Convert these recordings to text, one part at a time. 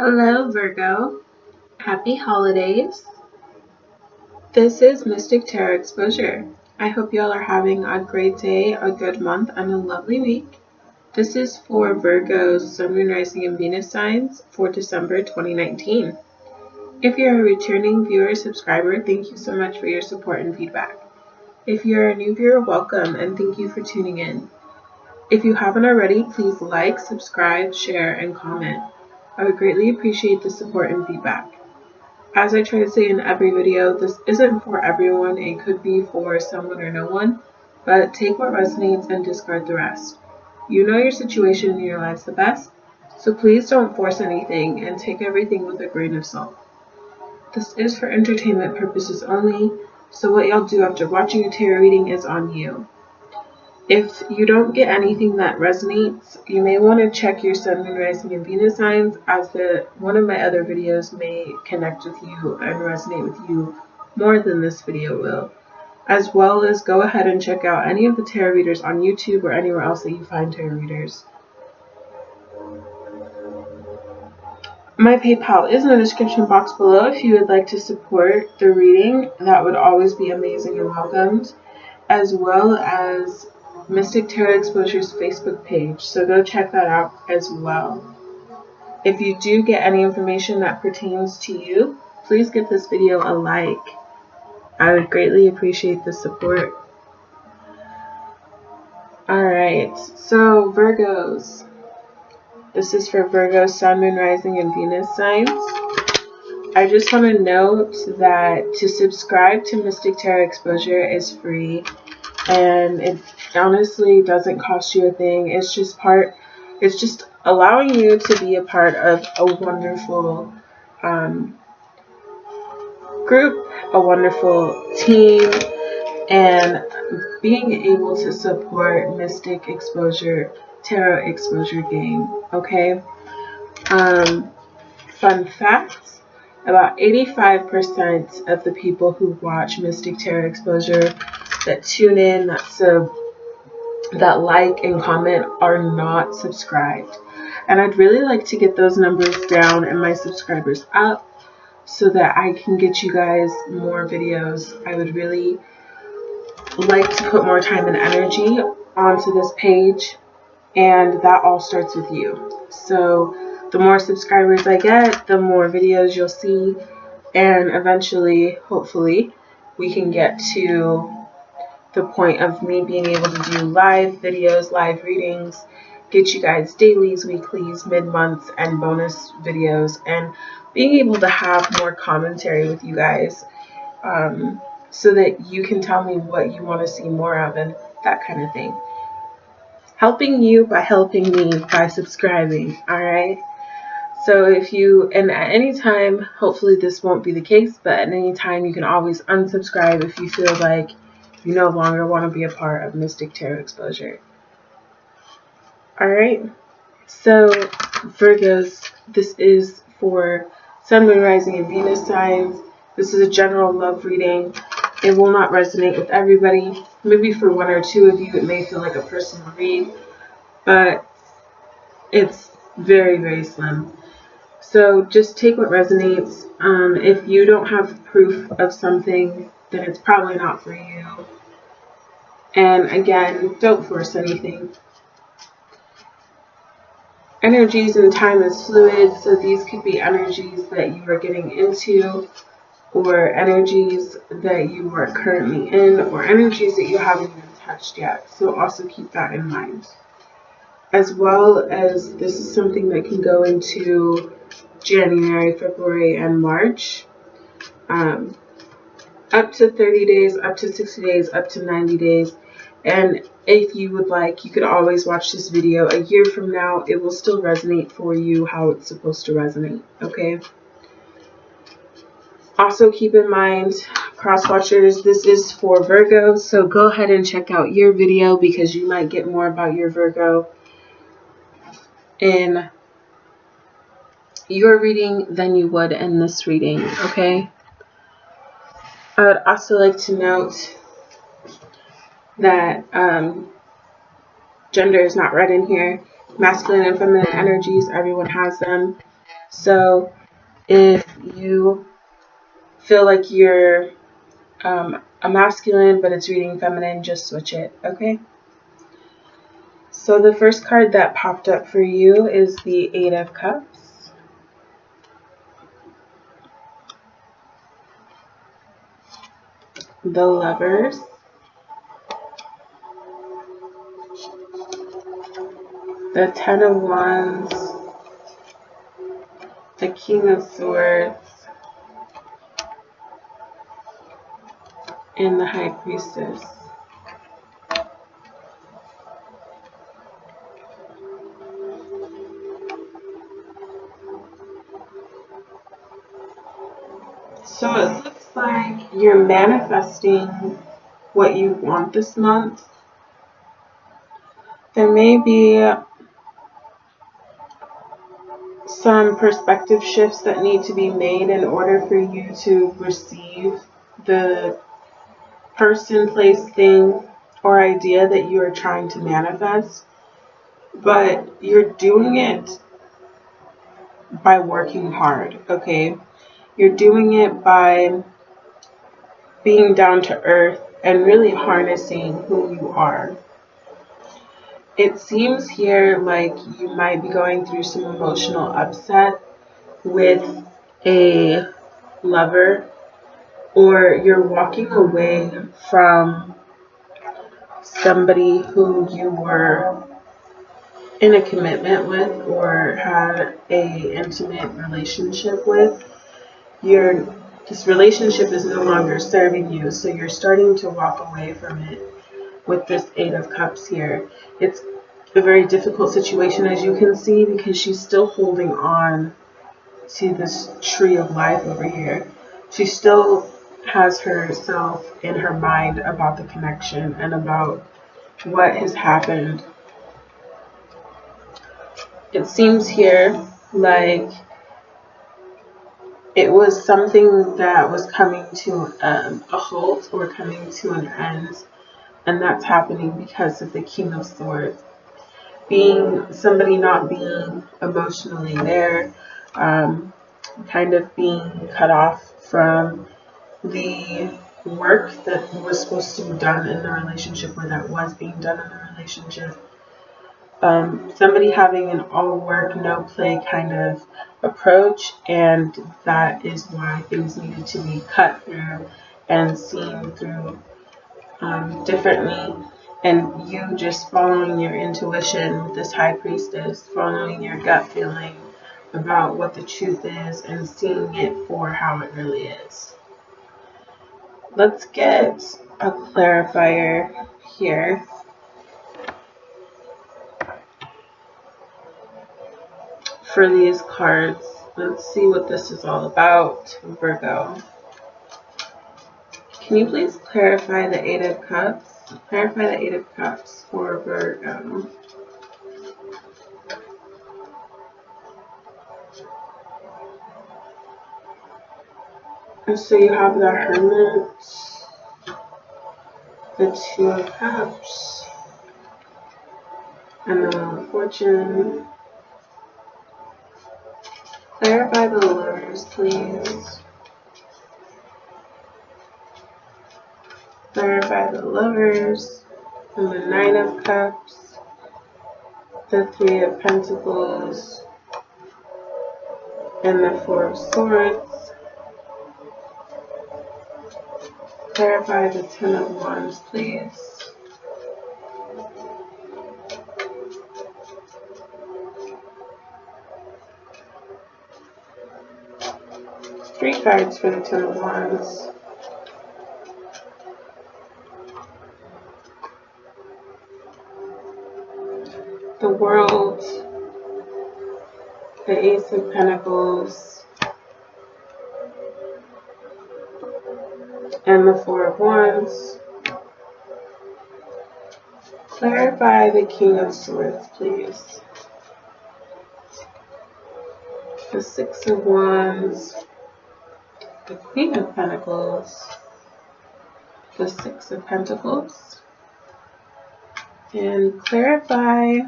Hello, Virgo. Happy holidays. This is Mystic Tarot Exposure. I hope y'all are having a great day, a good month, and a lovely week. This is for Virgo's Sun, Moon, Rising, and Venus signs for December 2019. If you're a returning viewer or subscriber, thank you so much for your support and feedback. If you're a new viewer, welcome, and thank you for tuning in. If you haven't already, please like, subscribe, share, and comment. I would greatly appreciate the support and feedback. As I try to say in every video, this isn't for everyone. It could be for someone or no one, but take what resonates and discard the rest. You know your situation in your lives the best, so please don't force anything and take everything with a grain of salt. This is for entertainment purposes only, so what y'all do after watching a tarot reading is on you. If you don't get anything that resonates, you may want to check your Sun, Moon, Rising, and Venus signs, as one of my other videos may connect with you and resonate with you more than this video will. As well as go ahead and check out any of the tarot readers on YouTube or anywhere else that you find tarot readers. My PayPal is in the description box below if you would like to support the reading. That would always be amazing and welcomed, as well as Mystic Tarot Exposure's Facebook page, so go check that out as well. If you do get any information that pertains to you, please give this video a like. I would greatly appreciate the support. Alright, so Virgos. This is for Virgo's Sun, Moon, Rising, and Venus signs. I just want to note that to subscribe to Mystic Tarot Exposure is free, and it honestly doesn't cost you a thing. It's just allowing you to be a part of a wonderful group, a wonderful team, and being able to support Mystic Exposure, Tarot Exposure game. Okay. Fun facts: about 85% of the people who watch Mystic Tarot Exposure, that tune in, that like and comment, are not subscribed. And I'd really like to get those numbers down and my subscribers up so that I can get you guys more videos. I would really like to put more time and energy onto this page, and that all starts with you. So the more subscribers I get, the more videos you'll see, and eventually, hopefully, we can get to the point of me being able to do live videos, live readings, get you guys dailies, weeklies, mid-months, and bonus videos, and being able to have more commentary with you guys, so that you can tell me what you want to see more of and that kind of thing. Helping you by helping me by subscribing, alright? So if you, and at any time, hopefully this won't be the case, but at any time you can always unsubscribe if you feel like you no longer want to be a part of Mystic Tarot Exposure. Alright, so Virgos, this is for Sun, Moon, Rising, and Venus signs. This is a general love reading. It will not resonate with everybody. Maybe for one or two of you it may feel like a personal read, but it's very, very slim. So just take what resonates. If you don't have proof of something, then it's probably not for you. And again, don't force anything. Energies and time is fluid, so these could be energies that you are getting into, or energies that you are currently in, or energies that you haven't even touched yet. So also keep that in mind. As well as this is something that can go into January, February, and March. Up to 30 days, up to 60 days, up to 90 days. And if you would like, you could always watch this video a year from now. It will still resonate for you how it's supposed to resonate, okay? Also keep in mind, cross-watchers, this is for Virgo, so go ahead and check out your video because you might get more about your Virgo in your reading than you would in this reading, okay? I would also like to note that gender is not read in here. Masculine and feminine energies, everyone has them. So if you feel like you're a masculine but it's reading feminine, just switch it, okay? So the first card that popped up for you is the Eight of Cups. The Lovers. The Ten of Wands. The King of Swords. And the High Priestess. So it looks like you're manifesting what you want this month. There may be some perspective shifts that need to be made in order for you to receive the person, place, thing, or idea that you are trying to manifest. But you're doing it by working hard, okay? You're doing it by being down to earth and really harnessing who you are. It seems here like you might be going through some emotional upset with a lover, or you're walking away from somebody who you were in a commitment with or had a intimate relationship with. This relationship is no longer serving you, so you're starting to walk away from it with this Eight of Cups here. It's a very difficult situation, as you can see, because she's still holding on to this tree of life over here. She still has herself in her mind about the connection and about what has happened. It seems here like it was something that was coming to a halt or coming to an end, and that's happening because of the King of Swords. Being somebody not being emotionally there, kind of being cut off from the work that was supposed to be done in the relationship, or that was being done in the relationship. Somebody having an all work, no play kind of approach, and that is why things needed to be cut through and seen through differently. And you just following your intuition with this High Priestess, following your gut feeling about what the truth is and seeing it for how it really is. Let's get a clarifier here. For these cards, let's see what this is all about, Virgo. Can you please clarify the Eight of Cups? Clarify the Eight of Cups for Virgo. And so you have the Hermit, the Two of Cups, and the Wheel of Fortune. Clarify the Lovers, please. Clarify the Lovers, and the Nine of Cups, the Three of Pentacles, and the Four of Swords. Clarify the Ten of Wands, please. Three cards for the Ten of Wands. The World, the Ace of Pentacles, and the Four of Wands. Clarify the King of Swords, please. The Six of Wands, the Queen of Pentacles, the Six of Pentacles, and clarify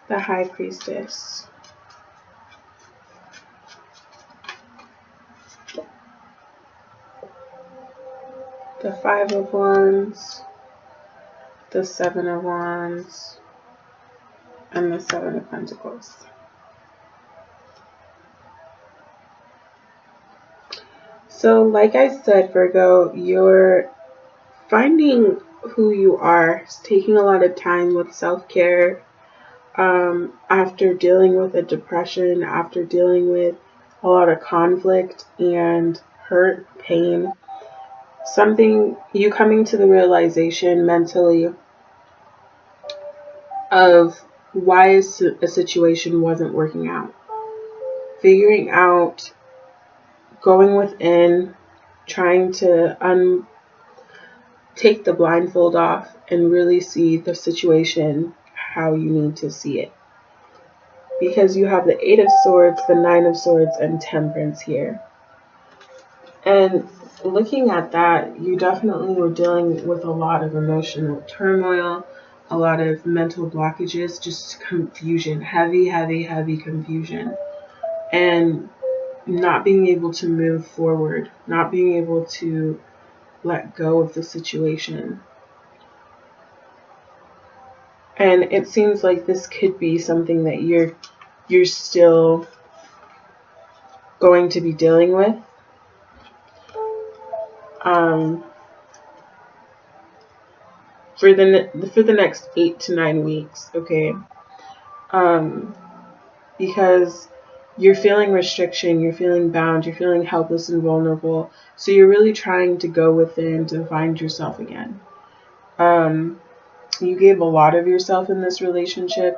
the High Priestess. the Five of Wands, the Seven of Wands, and the Seven of Pentacles. So like I said, Virgo, you're finding who you are. It's taking a lot of time with self-care. After dealing with a depression, after dealing with a lot of conflict and hurt, pain, you coming to the realization mentally of why a situation wasn't working out. Figuring out, going within, trying to take the blindfold off and really see the situation how you need to see it. Because you have the Eight of Swords, the Nine of Swords, and Temperance here. And looking at that, you definitely were dealing with a lot of emotional turmoil, a lot of mental blockages, just confusion, heavy confusion. And not being able to move forward, not being able to let go of the situation. And it seems like this could be something that you're still going to be dealing with. For the next 8 to 9 weeks, okay? Because you're feeling restriction, you're feeling bound, you're feeling helpless and vulnerable. So you're really trying to go within to find yourself again. You gave a lot of yourself in this relationship.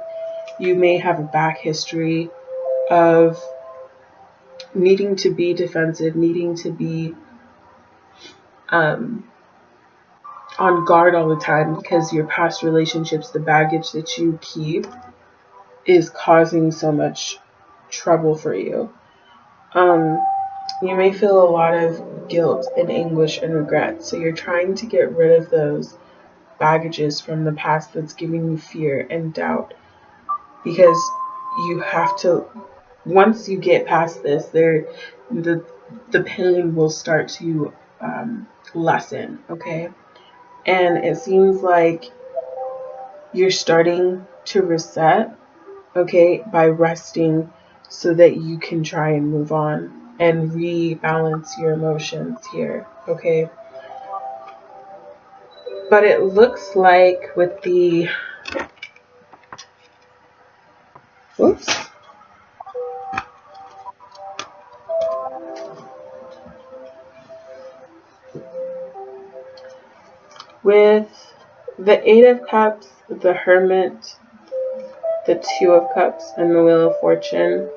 You may have a back history of needing to be defensive, needing to be on guard all the time because your past relationships, the baggage that you keep, is causing so much trouble for you. You may feel a lot of guilt and anguish and regret, so you're trying to get rid of those baggages from the past that's giving you fear and doubt, because you have to, once you get past this, the pain will start to lessen, okay? And it seems like you're starting to reset, okay, by resting so that you can try and move on and rebalance your emotions here, okay? But it looks like with the, whoops, with the Eight of Cups, the Hermit, the Two of Cups, and the Wheel of Fortune,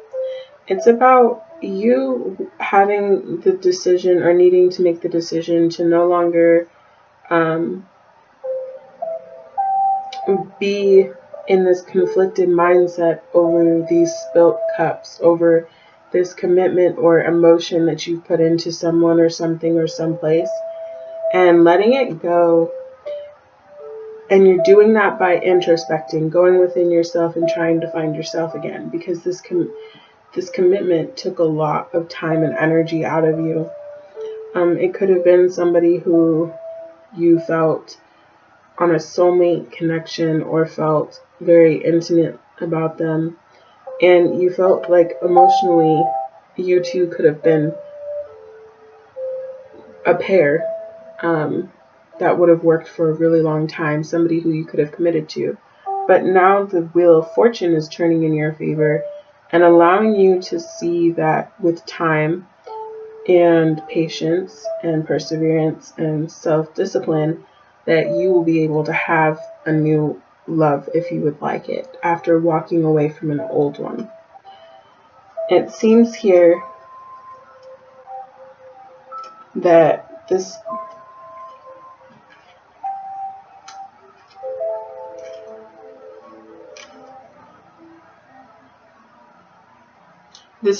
it's about you having the decision or needing to make the decision to no longer be in this conflicted mindset over these spilt cups, over this commitment or emotion that you've put into someone or something or someplace, and letting it go. And you're doing that by introspecting, going within yourself and trying to find yourself again, because this commitment took a lot of time and energy out of you. It could have been somebody who you felt on a soulmate connection or felt very intimate about them, and you felt like emotionally you two could have been a pair that would have worked for a really long time, somebody who you could have committed to. But now the Wheel of Fortune is turning in your favor and allowing you to see that with time and patience and perseverance and self-discipline, that you will be able to have a new love if you would like it after walking away from an old one. It seems here that this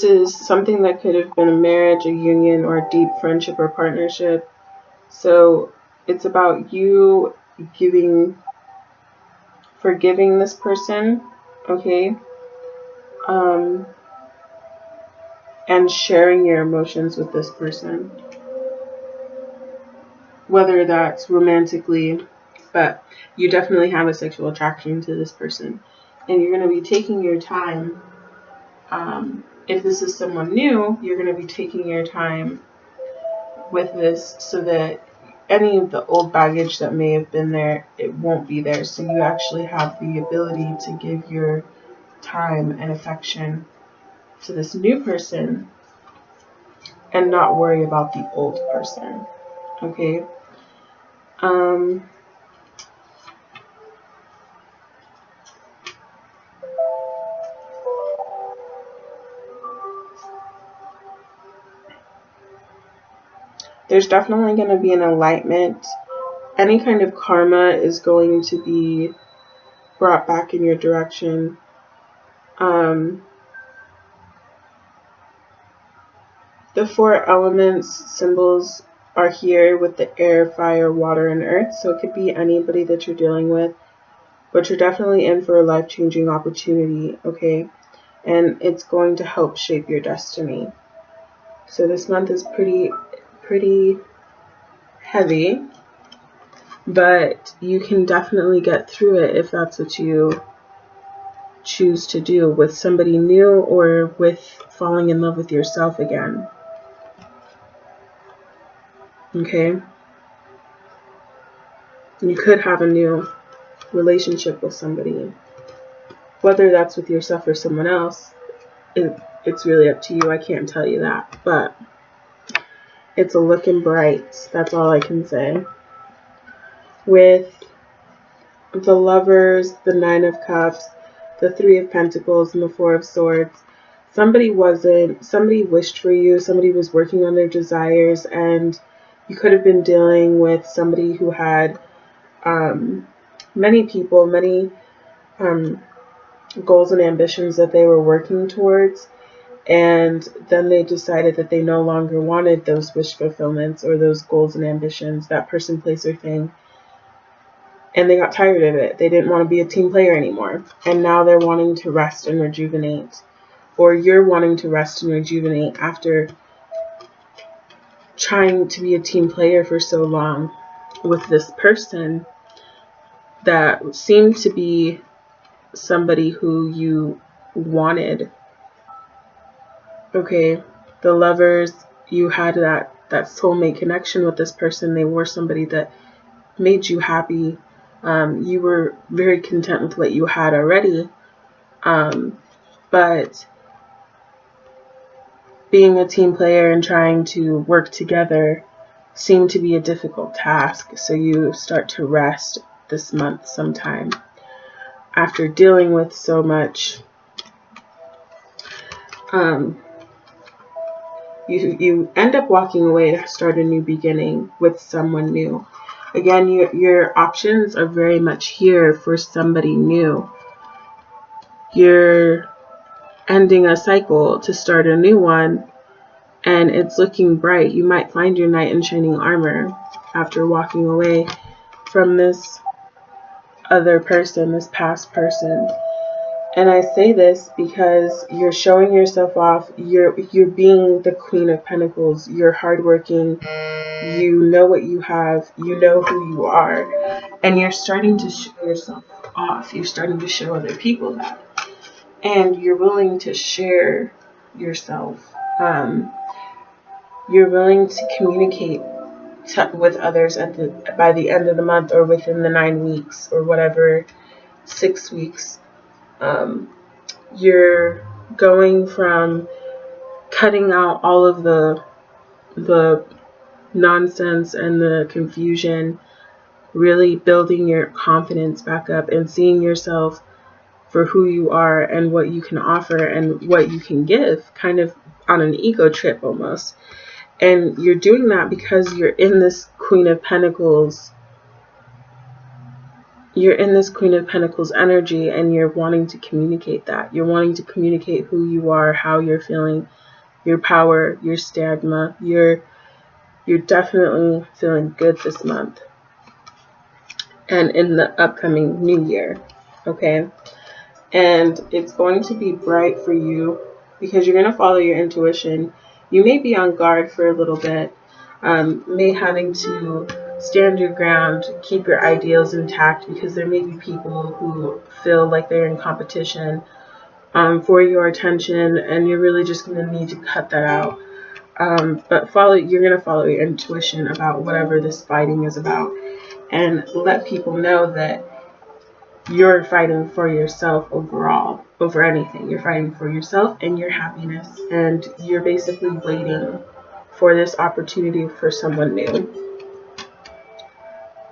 is something that could have been a marriage, a union, or a deep friendship or partnership. So it's about you forgiving this person, okay? And sharing your emotions with this person. whether that's romantically, but you definitely have a sexual attraction to this person. And you're going to be taking your time. If this is someone new, you're going to be taking your time with this so that any of the old baggage that may have been there, it won't be there. So you actually have the ability to give your time and affection to this new person and not worry about the old person. Okay? There's definitely going to be an enlightenment. Any kind of karma is going to be brought back in your direction. The 4 elements symbols are here with the air, fire, water, and earth. So it could be anybody that you're dealing with, but you're definitely in for a life-changing opportunity, okay? And it's going to help shape your destiny. So this month is pretty heavy, but you can definitely get through it if that's what you choose to do, with somebody new or with falling in love with yourself again. Okay? You could have a new relationship with somebody. Whether that's with yourself or someone else, it's really up to you. I can't tell you that. But it's looking bright. That's all I can say. With the Lovers, the 9 of Cups, the 3 of Pentacles, and the 4 of Swords, somebody wished for you. Somebody was working on their desires, and you could have been dealing with somebody who had many goals and ambitions that they were working towards, and then they decided that they no longer wanted those wish fulfillments or those goals and ambitions, that person, place, or thing, and they got tired of it. They didn't want to be a team player anymore, and now they're wanting to rest and rejuvenate, or you're wanting to rest and rejuvenate after trying to be a team player for so long with this person that seemed to be somebody who you wanted. Okay, the Lovers, you had that soulmate connection with this person. They were somebody that made you happy. You were very content with what you had already. But being a team player and trying to work together seemed to be a difficult task. So you start to rest this month sometime after dealing with so much. You end up walking away to start a new beginning with someone new. Again, your options are very much here for somebody new. You're ending a cycle to start a new one, and it's looking bright. You might find your knight in shining armor after walking away from this other person, this past person. And I say this because you're showing yourself off. You're being the Queen of Pentacles. You're hardworking. You know what you have. You know who you are. And you're starting to show yourself off. You're starting to show other people that. And you're willing to share yourself. You're willing to communicate with others by the end of the month, or within the 9 weeks, or whatever, 6 weeks. You're going from cutting out all of the nonsense and the confusion, really building your confidence back up and seeing yourself for who you are and what you can offer and what you can give, kind of on an ego trip almost. And you're doing that because you're in this Queen of Pentacles. You're in this Queen of Pentacles energy, and you're wanting to communicate that. You're wanting to communicate who you are, how you're feeling, your power, your stamina. You're definitely feeling good this month and in the upcoming new year. Okay? And it's going to be bright for you because you're going to follow your intuition. You may be on guard for a little bit, having to stand your ground, keep your ideals intact, because there may be people who feel like they're in competition for your attention, and you're really just going to need to cut that out. But you're going to follow your intuition about whatever this fighting is about, and let people know that you're fighting for yourself overall, over anything. You're fighting for yourself and your happiness, and you're basically waiting for this opportunity for someone new.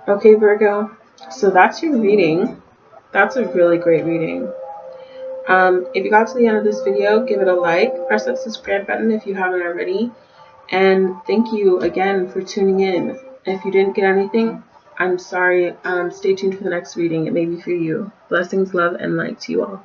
Okay, Virgo, so that's your reading. That's a really great reading. If you got to the end of this video, give it a like, press that subscribe button if you haven't already, and thank you again for tuning in. If you didn't get anything, I'm sorry. Stay tuned for the next reading. It may be for you. Blessings, love, and light to you all.